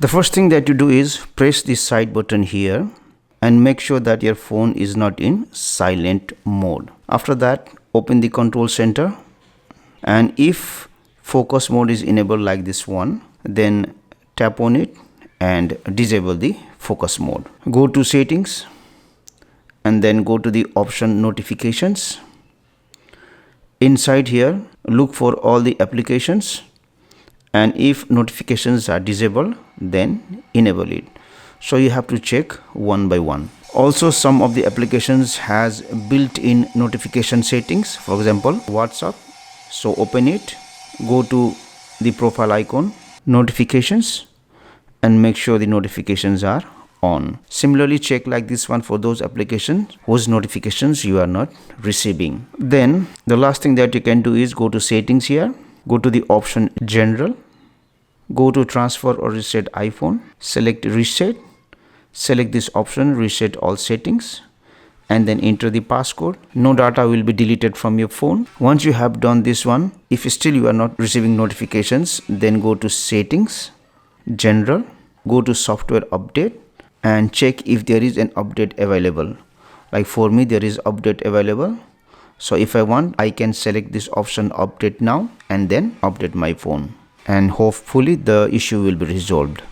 The first thing that you do is press the side button here and make sure that your phone is not in silent mode. After that, open the control center, and if focus mode is enabled like this one, then tap on it and disable the focus mode. Go to settings and then go to the option notifications. Inside here, look for all the applications, and if notifications are disabled, then enable it. So you have to check one by one. Also, some of the applications has built-in notification settings, for example WhatsApp. So open it, go to the profile icon, notifications, and make sure the notifications are on. Similarly, check like this one for those applications whose notifications you are not receiving. Then the last thing that you can do is go to settings here, go to the option general, go to transfer or reset iPhone, select reset, select this option reset all settings, and then enter the passcode. No data will be deleted from your phone. Once you have done this one, if still you are not receiving notifications, then go to settings, general, go to software update, and check if there is an update available. Like for me, there is update available. So if I want, I can select this option update now and then update my phone, and hopefully the issue will be resolved.